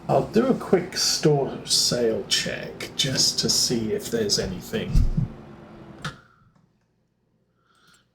I'll do a quick store sale check just to see if there's anything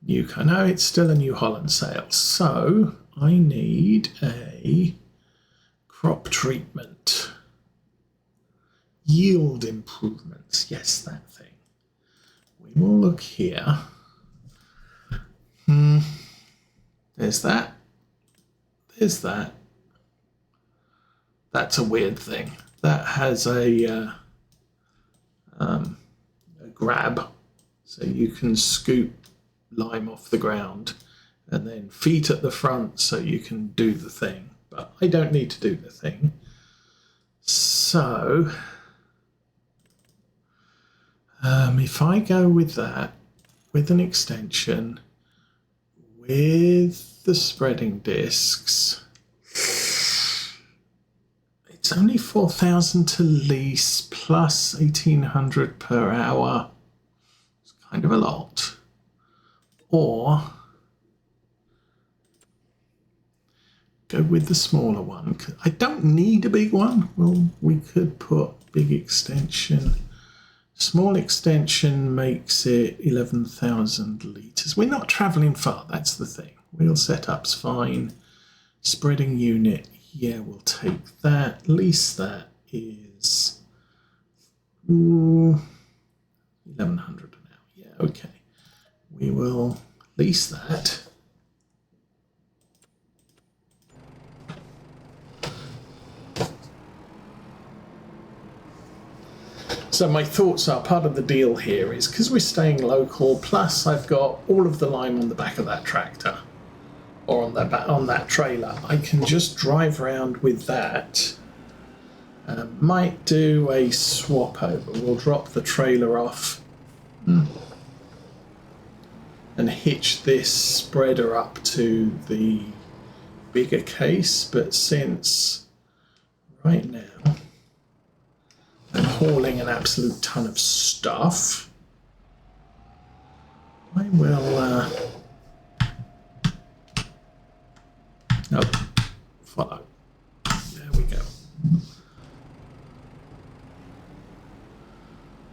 new. I know it's still a New Holland sale, so I need a crop treatment. Yield improvements, yes, that thing. We will look here. There's that. There's that. That's a weird thing. That has a grab, so you can scoop lime off the ground, and then feet at the front so you can do the thing. But I don't need to do the thing. So if I go with that, with an extension, with the spreading discs, it's only 4,000 to lease plus 1,800 per hour. It's kind of a lot. Or go with the smaller one. I don't need a big one. Well, we could put big extension. Small extension makes it 11,000 litres. We're not travelling far, that's the thing. Wheel setup's fine. Spreading unit, yeah, we'll take that. Lease that is 1,100 an hour. Yeah, okay. We will lease that. So my thoughts are, part of the deal here is because we're staying local, plus I've got all of the lime on the back of that tractor, or on that trailer. I can just drive around with that. Might do a swap over. We'll drop the trailer off and hitch this spreader up to the bigger case. But since right now I'm hauling an absolute ton of stuff, I will follow. There we go.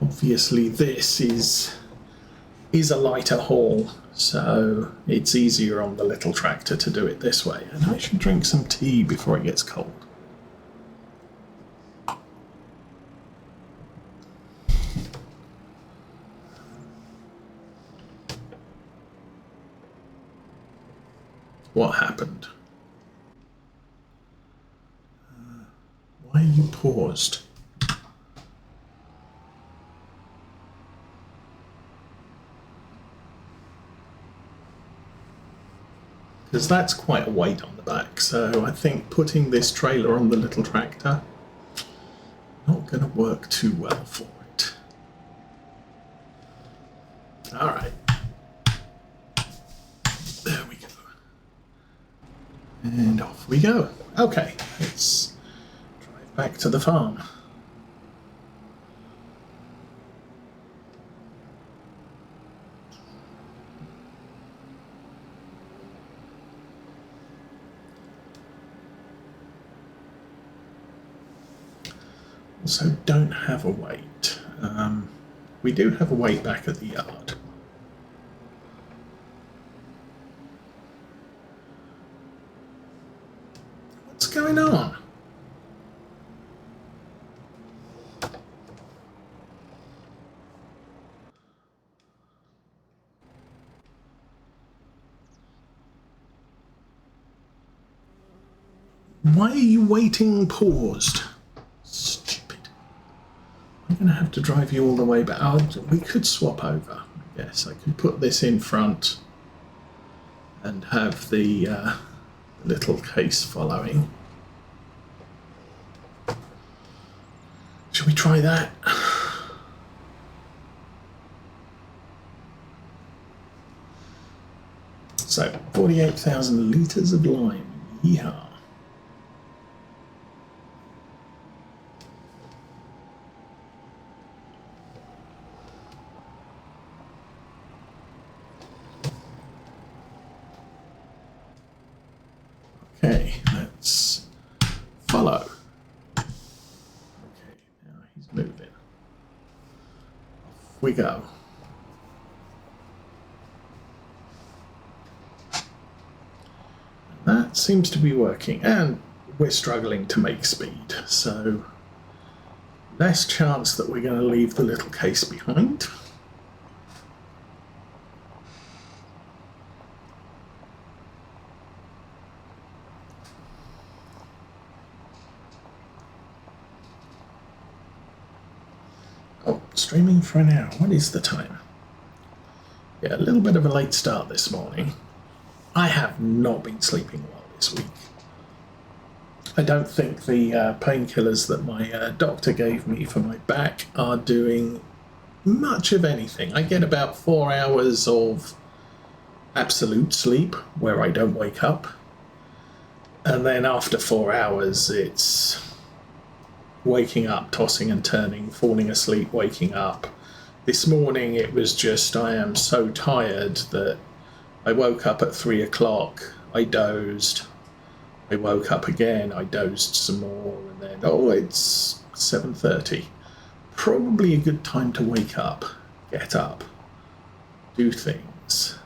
Obviously this is a lighter haul, so it's easier on the little tractor to do it this way. And I should drink some tea before it gets cold. What happened? Why are you paused? Because that's quite a weight on the back, so I think putting this trailer on the little tractor not going to work too well for it. All right. There we go. And off we go. Okay, let's drive back to the farm. Also, don't have a weight. We do have a weight back at the yard. What's going on? Why are you waiting paused? Stupid. I'm going to have to drive you all the way back. Oh, we could swap over. Yes, I could put this in front and have the little case following. Shall we try that? So, 48,000 litres of lime. Yeehaw. Okay, let's follow. we go. That seems to be working, and we're struggling to make speed, so less chance that we're going to leave the little case behind. Oh, streaming for an hour. What is the time? Yeah, a little bit of a late start this morning. I have not been sleeping well this week. I don't think the painkillers that my doctor gave me for my back are doing much of anything. I get about 4 hours of absolute sleep where I don't wake up. And then after 4 hours, it's waking up, tossing and turning, falling asleep, waking up. This morning it was just, I am so tired that I woke up at 3 o'clock, I dozed, I woke up again, I dozed some more, and then, oh, it's 7:30. Probably a good time to wake up, get up, do things.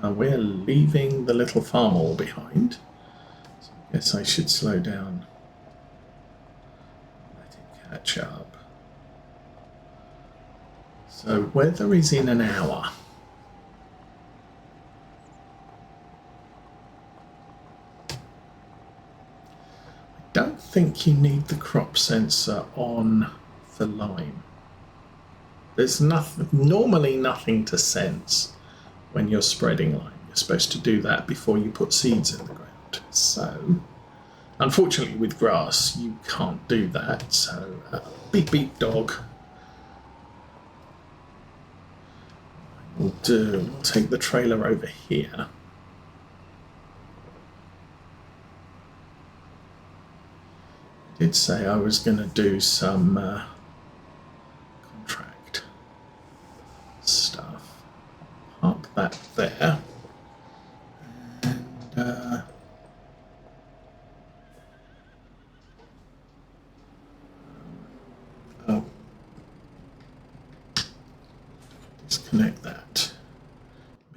We're leaving the little farm all behind, so I guess I should slow down. Catch up. So weather is in an hour. I don't think you need the crop sensor on for lime. There's normally nothing to sense when you're spreading lime. You're supposed to do that before you put seeds in the ground. So unfortunately, with grass, you can't do that, so beep beep dog. We'll take the trailer over here. I did say I was going to do some contract stuff. Park that there. And disconnect that.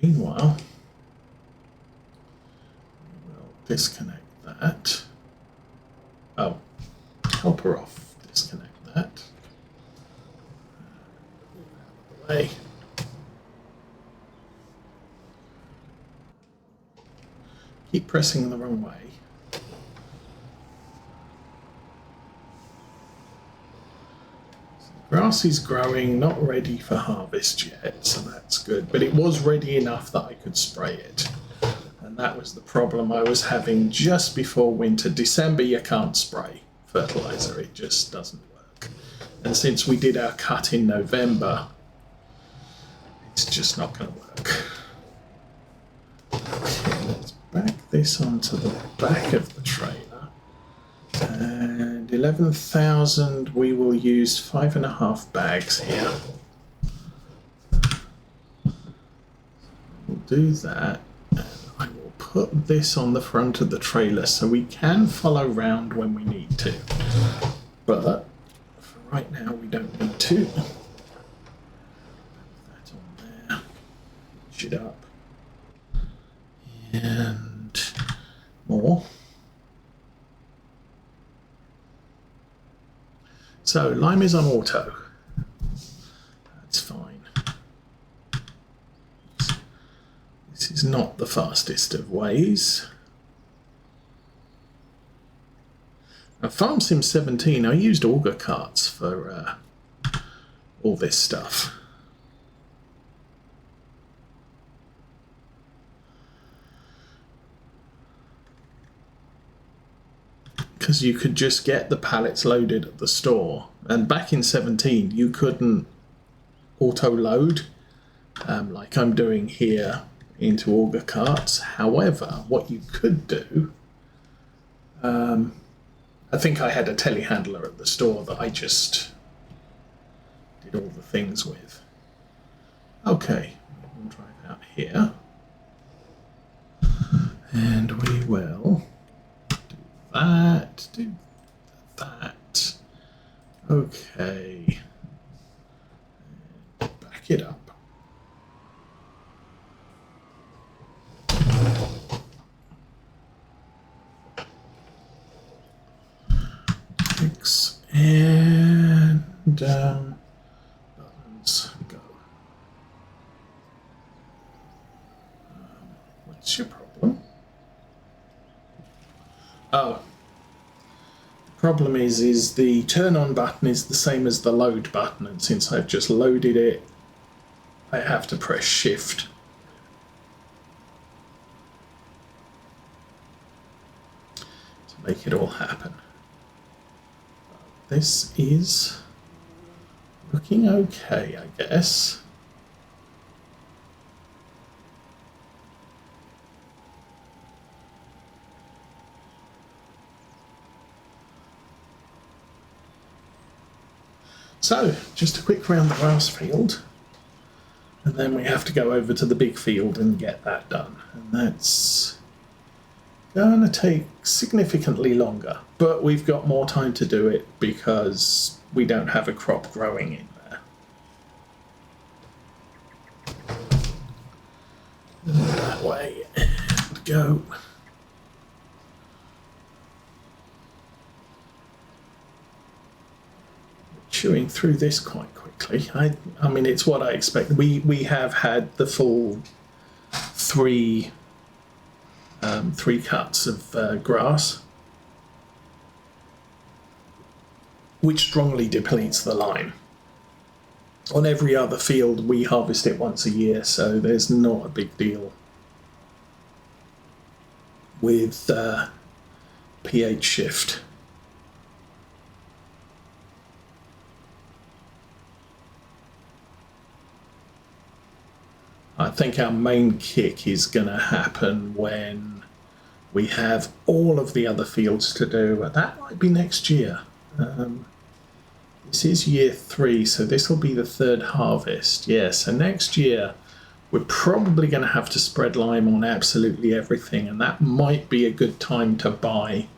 Meanwhile, we'll disconnect that. Oh, help her off. Disconnect that. Out of the way. Keep pressing the wrong way. Grass is growing, not ready for harvest yet, so that's good. But it was ready enough that I could spray it. And that was the problem I was having just before winter. December, you can't spray fertilizer. It just doesn't work. And since we did our cut in November, it's just not going to work. Okay, let's back this onto the back of the trailer. And 11,000, we will use 5.5 bags here. We'll do that, and I will put this on the front of the trailer so we can follow round when we need to. But for right now, we don't need to. Put that on there. Hitch it up. And more. So lime is on auto. That's fine. This is not the fastest of ways. Now, Farm Sim 17, I used auger carts for all this stuff. Because you could just get the pallets loaded at the store. And back in 17, you couldn't auto-load like I'm doing here into auger carts. However, what you could do, I think I had a telehandler at the store that I just did all the things with. Okay, we'll drive out here. And we will do that. Okay. And back pick it up. X and buttons go. What's your problem? Oh. Problem is the turn on button is the same as the load button, and since I've just loaded it, I have to press shift. To make it all happen. This is looking okay, I guess. So, just a quick round the grass field, and then we have to go over to the big field and get that done. And that's going to take significantly longer, but we've got more time to do it because we don't have a crop growing in there. And that way, and go. Chewing through this quite quickly. I mean, it's what I expect. We have had the full three cuts of grass, which strongly depletes the lime. On every other field, we harvest it once a year, so there's not a big deal with pH shift. I think our main kick is going to happen when we have all of the other fields to do. That might be next year. This is year 3, so this will be the 3rd harvest. Yeah, so next year we're probably going to have to spread lime on absolutely everything, and that might be a good time to buy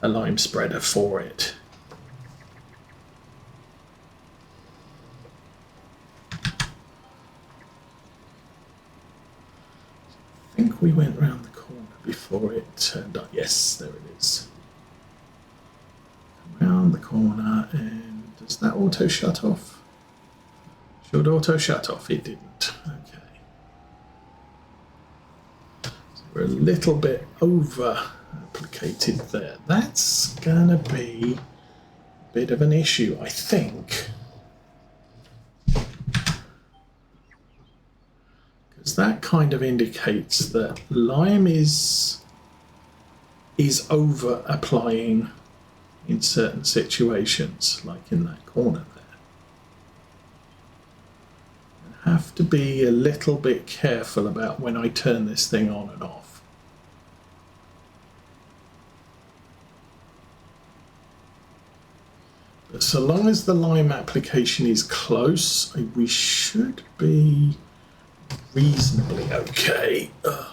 a lime spreader for it. I think we went round the corner before it turned up. Yes, there it is. Round the corner, and does that auto shut off? Should auto shut off? It didn't. Okay. So we're a little bit over applicated there. That's gonna be a bit of an issue, I think. That kind of indicates that lime is over applying in certain situations, like in that corner there. I have to be a little bit careful about when I turn this thing on and off. But so long as the lime application is close, we should be reasonably okay. This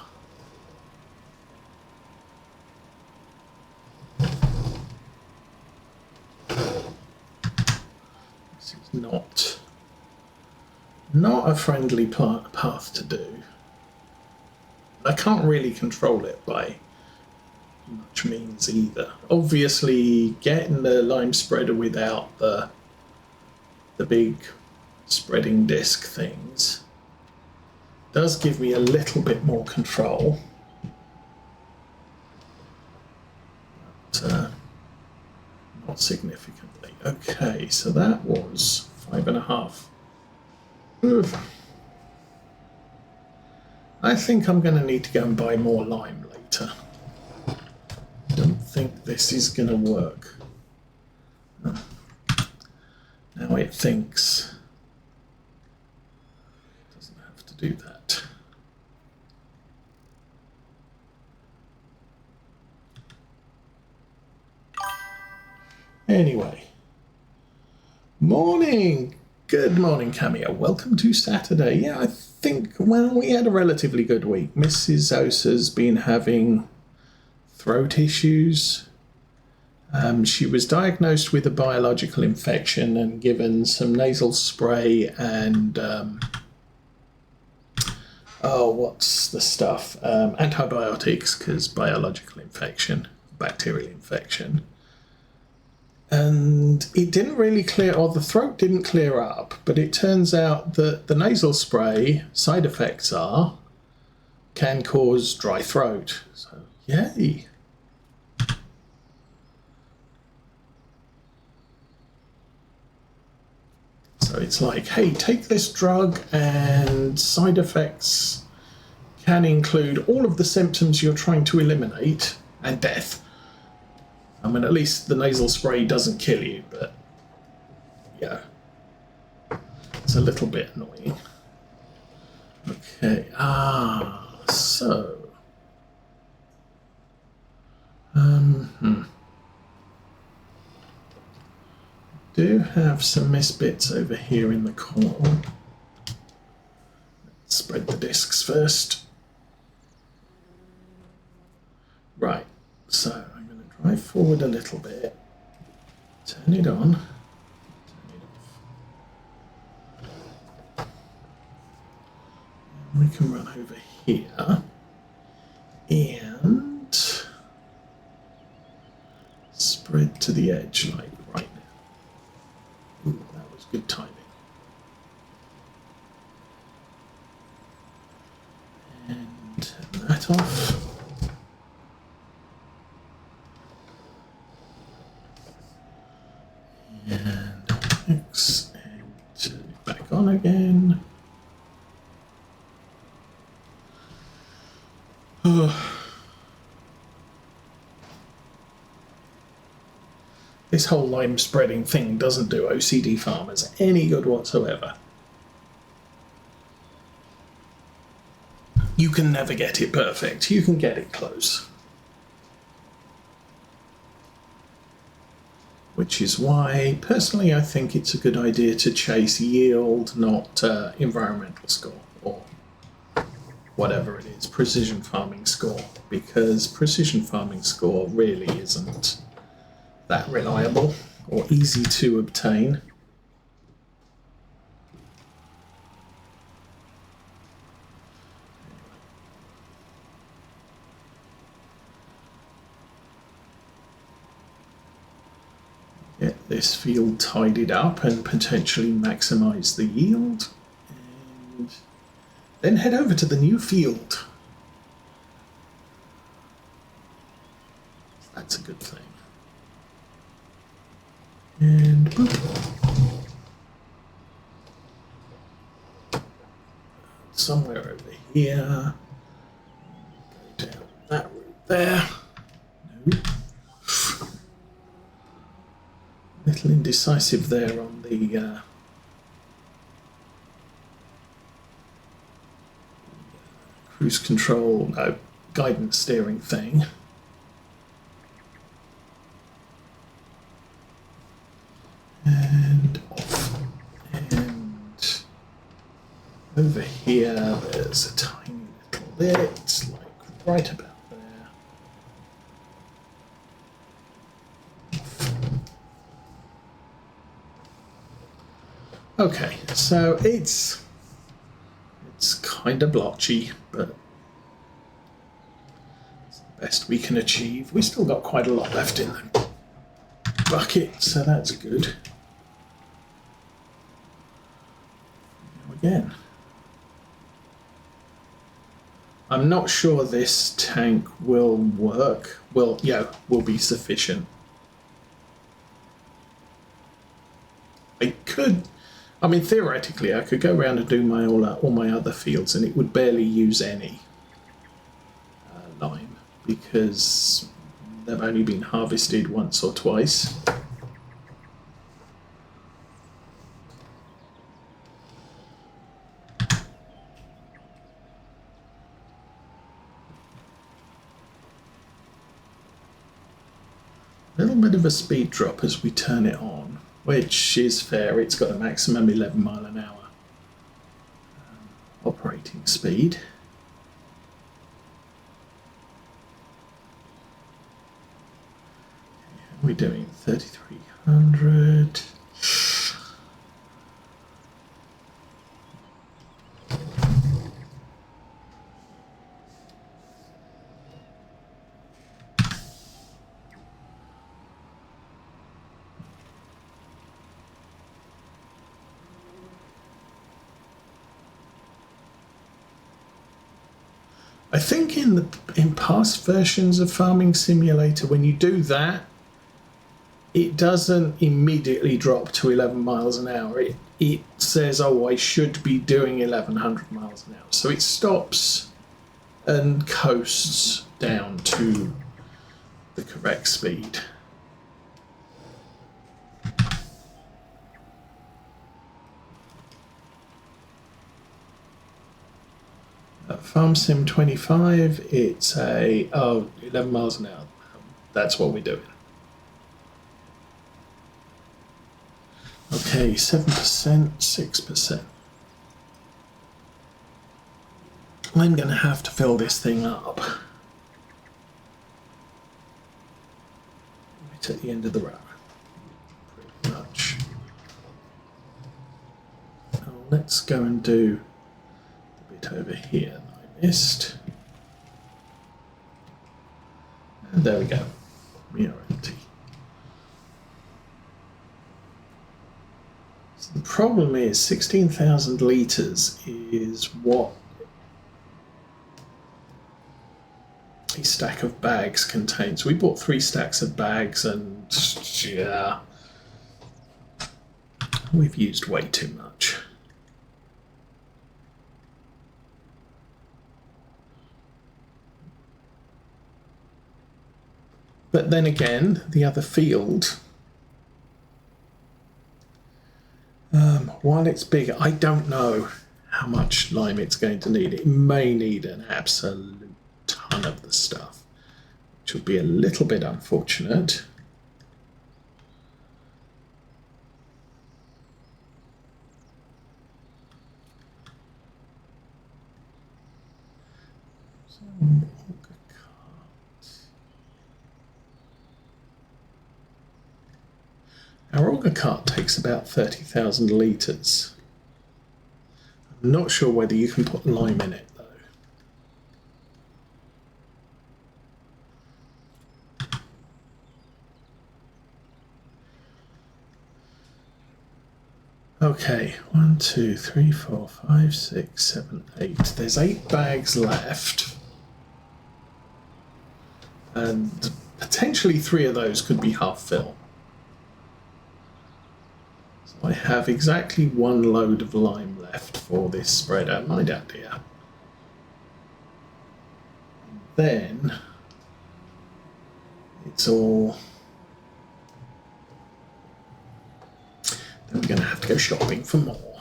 is not a friendly path to do. I can't really control it by much means either. Obviously, getting the lime spreader without the big spreading disc things does give me a little bit more control, but not significantly. Okay, so that was 5.5. Oof. I think I'm going to need to go and buy more lime later. Don't think this is going to work. Now it thinks it doesn't have to do that. Anyway, morning. Good morning, Camille. Welcome to Saturday. Yeah, I think, well, we had a relatively good week. Mrs. Osa's been having throat issues, She was diagnosed with a biological infection and given some nasal spray and what's the stuff? Antibiotics, because biological infection, bacterial infection. And it didn't really clear, or the throat didn't clear up, but it turns out that the nasal spray side effects can cause dry throat. So, yay. So it's like, hey, take this drug and side effects can include all of the symptoms you're trying to eliminate and death. I mean, at least the nasal spray doesn't kill you, but yeah, it's a little bit annoying. Okay, so do have some missed bits over here in the corner. Let's spread the discs first. Right, so I'm going to drive forward a little bit, turn it on, turn it off. And we can run over here and spread to the edge like right now. Ooh, that was good timing. And turn that off. And X, and turn it back on again. This whole lime spreading thing doesn't do OCD farmers any good whatsoever. You can never get it perfect. You can get it close. Which is why, personally, I think it's a good idea to chase yield, not environmental score, or whatever it is, precision farming score, because precision farming score really isn't that reliable or easy to obtain. Get this field tidied up and potentially maximize the yield, and then head over to the new field. That's a good thing. And boop. Somewhere over here. Go down that route there. No. Little indecisive there on the cruise control, no, guidance steering thing. And off. And over here, there's a tiny little bit, like right about there. Okay, so it's kind of blotchy, but it's the best we can achieve. We still got quite a lot left in the bucket, so that's good. Again, I'm not sure this tank will work. Will be sufficient. I mean, theoretically, I could go around and do all my other fields, and it would barely use any lime because they've only been harvested once or twice. A little bit of a speed drop as we turn it on, which is fair. It's got a maximum 11 mile an hour operating speed. We're doing 3,300. I think in past versions of Farming Simulator, when you do that, it doesn't immediately drop to 11 miles an hour. It says, oh, I should be doing 1,100 miles an hour. So it stops and coasts down to the correct speed. Farm Sim 25, it's 11 miles an hour. That's what we're doing. Okay, 7%, 6%. I'm going to have to fill this thing up. Right at the end of the row. Pretty much. Now let's go and do the bit over here that I missed. And there we go. We are empty. So the problem is 16,000 litres is what a stack of bags contains. We bought 3 stacks of bags and yeah, we've used way too much. But then again, the other field, while it's big, I don't know how much lime it's going to need. It may need an absolute ton of the stuff, which would be a little bit unfortunate. Our auger cart takes about 30,000 litres. I'm not sure whether you can put lime in it though. Okay, 1, 2, 3, 4, 5, 6, 7, 8. There's 8 bags left. And potentially 3 of those could be half fill. I have exactly 1 load of lime left for this spreader, my idea. Then it's all. Then we're going to have to go shopping for more.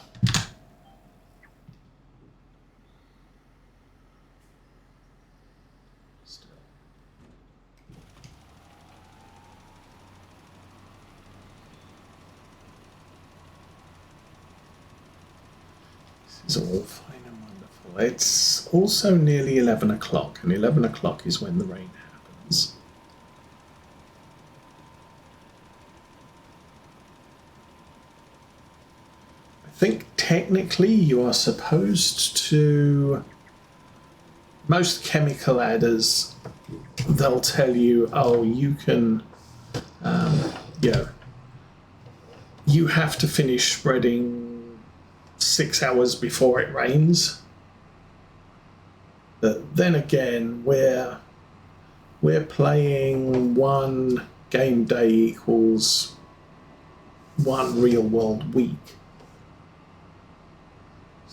Is all fine and wonderful. It's also nearly 11 o'clock, and 11 o'clock is when the rain happens. I think technically you are supposed to. Most chemical adders, they'll tell you, oh, you can, you have to finish spreading 6 hours before it rains. But then again, we're playing 1 game day equals 1 real world week.